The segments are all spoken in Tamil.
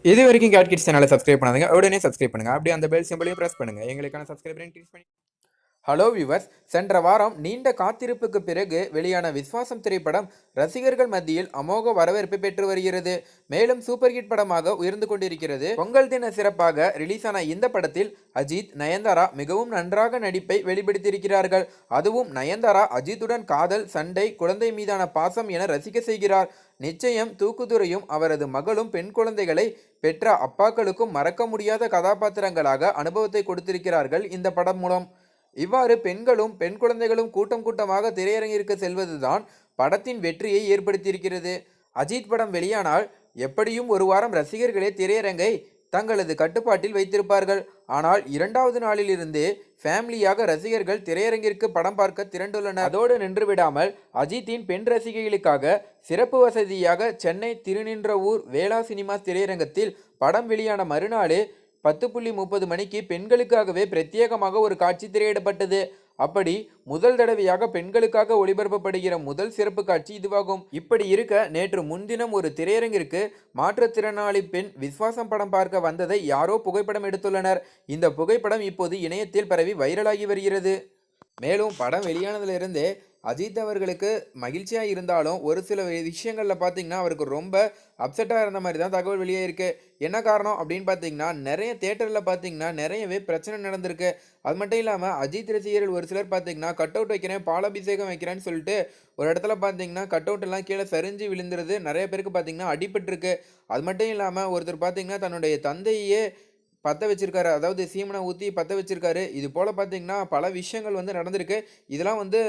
இது வரைக்கும் கேட் கிட்ஸ் சேனலை சப்ஸ்கிரைப் பண்ணாதீங்க, உடனே சப்ஸ்கிரைப் பண்ணுங்க. அப்படியே அந்த பெல் சிம்பலையும் பிரஸ் பண்ணுங்க. எங்களுக்கான சப்ஸ்கிரைபரை இன்க்ரீஸ் பண்ணி. ஹலோ வியூவர்ஸ், சென்ற வாரம் நீண்ட காத்திருப்புக்கு பிறகு வெளியான விஸ்வாசம் திரைப்படம் ரசிகர்கள் மத்தியில் அமோக வரவேற்பை பெற்று வருகிறது. மேலும் சூப்பர் ஹிட் படமாக உயர்ந்து கொண்டிருக்கிறது. பொங்கல் தின சிறப்பாக ரிலீஸ் ஆன இந்த படத்தில் அஜித், நயன்தாரா மிகவும் நன்றாக நடிப்பை வெளிப்படுத்தியிருக்கிறார்கள். அதுவும் நயன்தாரா அஜித்துடன் காதல், சண்டை, குழந்தை மீதான பாசம் என ரசிக்க செய்கிறார். நிச்சயம் தூக்குதுரையும் அவரது மகளும் பெண் குழந்தைகளை பெற்ற அப்பாக்களுக்கும் மறக்க முடியாத கதாபாத்திரங்களாக அனுபவத்தை கொடுத்திருக்கிறார்கள் இந்த படம் மூலம். இவ்வாறு பெண்களும் பெண் குழந்தைகளும் கூட்டம் கூட்டமாக திரையரங்கிற்கு செல்வதுதான் படத்தின் வெற்றியை ஏற்படுத்தியிருக்கிறது. அஜித் படம் வெளியானால் எப்படியும் ஒரு வாரம் ரசிகர்களே திரையரங்கை தங்களது கட்டுப்பாட்டில் வைத்திருப்பார்கள். ஆனால் இரண்டாவது நாளிலிருந்தே ஃபேமிலியாக ரசிகர்கள் திரையரங்கிற்கு படம் பார்க்க திரண்டுள்ளனர். அதோடு நின்று விடாமல் அஜித்தின் பெண் ரசிகைகளுக்காக சிறப்பு வசதியாக சென்னை திருநின்றவூர் வேளா சினிமாஸ் திரையரங்கத்தில் படம் வெளியான மறுநாளே 10:30 மணிக்கு பெண்களுக்காகவே பிரத்யேகமாக ஒரு காட்சி திரையிடப்பட்டது. அப்படி முதல் தடவையாக பெண்களுக்காக ஒளிபரப்பப்படுகிற முதல் சிறப்பு காட்சி இதுவாகும். இப்படி இருக்க நேற்று முன்தினம் ஒரு திரையரங்கிற்கு மாற்றுத்திறனாளி பெண் விஸ்வாசம் படம் பார்க்க வந்ததை யாரோ புகைப்படம் எடுத்துள்ளனர். இந்த புகைப்படம் இப்போது இணையத்தில் பரவி வைரலாகி வருகிறது. மேலும் படம் வெளியானதிலிருந்தே அஜித் அவர்களுக்கு மகிழ்ச்சியாக இருந்தாலும் ஒரு சில விஷயங்களில் பார்த்தீங்கன்னா அவருக்கு ரொம்ப அப்செட்டாக இருந்த மாதிரி தான் தகவல் வெளியே இருக்குது. என்ன காரணம் அப்படின்னு பார்த்தீங்கன்னா நிறைய தேட்டரில் பார்த்தீங்கன்னா நிறையவே பிரச்சனை நடந்திருக்கு. அது மட்டும் இல்லாமல் அஜித் ரசிகர்கள் ஒரு சிலர் பார்த்தீங்கன்னா கட் அவுட் வைக்கிறேன், பாலாபிஷேகம் வைக்கிறேன்னு சொல்லிட்டு ஒரு இடத்துல பார்த்தீங்கன்னா கட் அவுட் எல்லாம் கீழே சரிஞ்சு விழுந்துருது. நிறைய பேருக்கு பார்த்தீங்கன்னா அடிபட்டிருக்கு. அது மட்டும் இல்லாமல் ஒருத்தர் பார்த்தீங்கன்னா தன்னுடைய தந்தையே பற்ற வச்சிருக்காரு, அதாவது சீமனை ஊற்றி பற்ற வச்சிருக்காரு. இது போல் பார்த்தீங்கன்னா பல விஷயங்கள் வந்து நடந்திருக்கு. இதெல்லாம் வந்து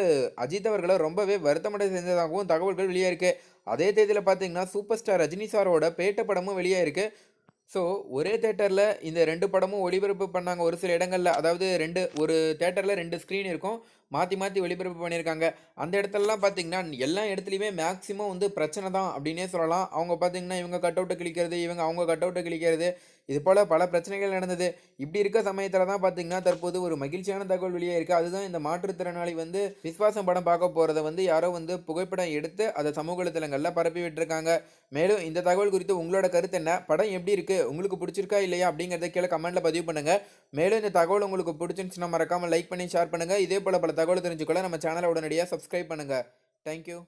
அஜித் அவர்களை ரொம்பவே வருத்தமடை செஞ்சதாகவும் தகவல்கள் வெளியே இருக்குது. அதே தேதியில் பார்த்தீங்கன்னா சூப்பர் ஸ்டார் ரஜினி சாரோட பேட்ட படமும் வெளியே இருக்குது. ஸோ ஒரே தேட்டரில் இந்த 2 படமும் ஒளிபரப்பு பண்ணாங்க ஒரு சில இடங்களில். அதாவது ஒரு தேட்டரில் 2 ஸ்க்ரீன் இருக்கும், மாற்றி மாற்றி ஒளிபரப்பு பண்ணியிருக்காங்க. அந்த இடத்துலலாம் பார்த்தீங்கன்னா எல்லா இடத்துலையுமே மேக்ஸிமம் வந்து பிரச்சனை தான் அப்படின்னே சொல்லலாம். அவங்க பார்த்தீங்கன்னா இவங்க கட் அவுட்டை கிழிக்கிறது, இவங்க அவங்க கட் அவுட்டை கிழிக்கிறது, இது போல் பல பிரச்சனைகள் நடந்தது. இப்படி இருக்க சமயத்தில் தான் பார்த்தீங்கன்னா தற்போது ஒரு மகிழ்ச்சியான தகவல் வெளியே இருக்குது. அதுதான் இந்த மாற்றுத்திறனாளி வந்து விஸ்வாசம் படம் பார்க்க போகிறத வந்து யாரோ வந்து புகைப்படம் எடுத்து அதை சமூக வலைத்தளங்களில் பரப்பி விட்டுருக்காங்க. மேலும் இந்த தகவல் குறித்து உங்களோட கருத்து என்ன? படம் எப்படி இருக்குது, உங்களுக்கு பிடிச்சிருக்கா இல்லையா அப்படிங்கிறத கீழே கமெண்ட்டில் பதிவு பண்ணுங்கள். மேலும் இந்த தகவல் உங்களுக்கு பிடிச்சிருந்துச்சுன்னா மறக்காமல் லைக் பண்ணி ஷேர் பண்ணுங்கள். இதே போல் பல தகவல் தெரிஞ்சுக்கொள்ள நம்ம சேனலை உடனடியாக சப்ஸ்கிரைப் பண்ணுங்கள். தேங்க்யூ.